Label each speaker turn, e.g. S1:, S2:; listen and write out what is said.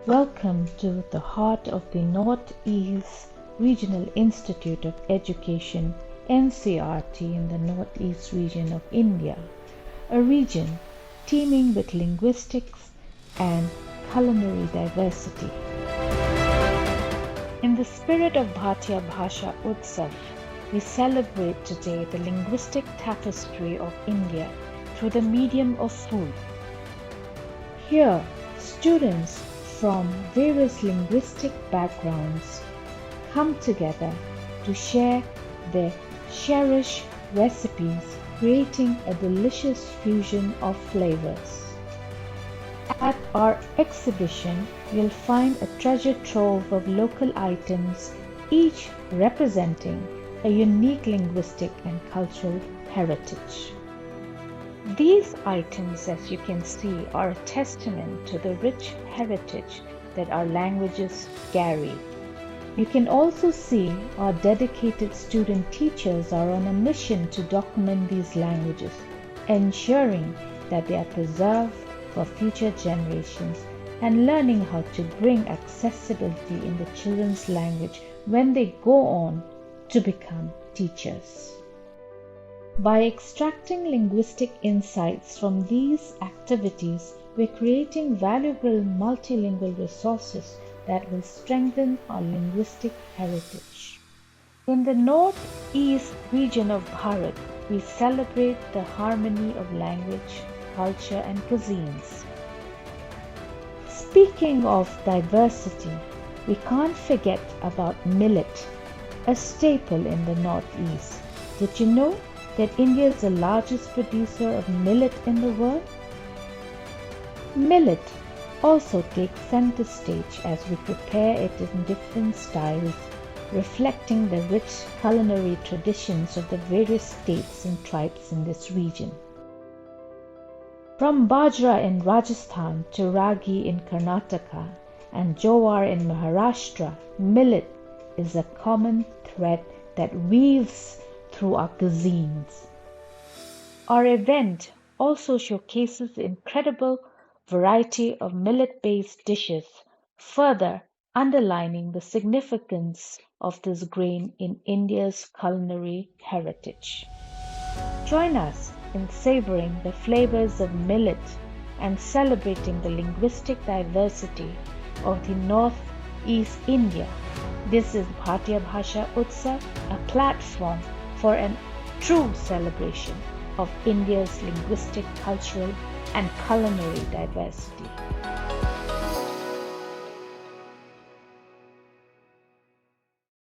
S1: Welcome to the heart of the Northeast Regional Institute of Education NCERT in the Northeast region of India, a region teeming with linguistics and culinary diversity. In the spirit of Bharatiya Bhasha Utsav, we celebrate today the linguistic tapestry of India through the medium of food. Here, students from various linguistic backgrounds come together to share their cherished recipes, creating a delicious fusion of flavors. At our exhibition, you'll find a treasure trove of local items, each representing a unique linguistic and cultural heritage. These items, as you can see, are a testament to the rich heritage that our languages carry. You can also see our dedicated student teachers are on a mission to document these languages, ensuring that they are preserved for future generations and learning how to bring accessibility in the children's language when they go on to become teachers. By extracting linguistic insights from these activities, we're creating valuable multilingual resources that will strengthen our linguistic heritage. In the Northeast region of Bharat, we celebrate the harmony of language, culture, and cuisines. Speaking of diversity, we can't forget about millet, a staple in the Northeast. Did you know that India is the largest producer of millet in the world? Millet also takes center stage as we prepare it in different styles, reflecting the rich culinary traditions of the various states and tribes in this region. From bajra in Rajasthan to ragi in Karnataka and jowar in Maharashtra, millet is a common thread that weaves through our cuisines. Our event also showcases the incredible variety of millet-based dishes, further underlining the significance of this grain in India's culinary heritage. Join us in savoring the flavors of millet and celebrating the linguistic diversity of the Northeast India. This is Bharatiya Bhasha Utsav, a platform for a true celebration of India's linguistic, cultural, and culinary diversity.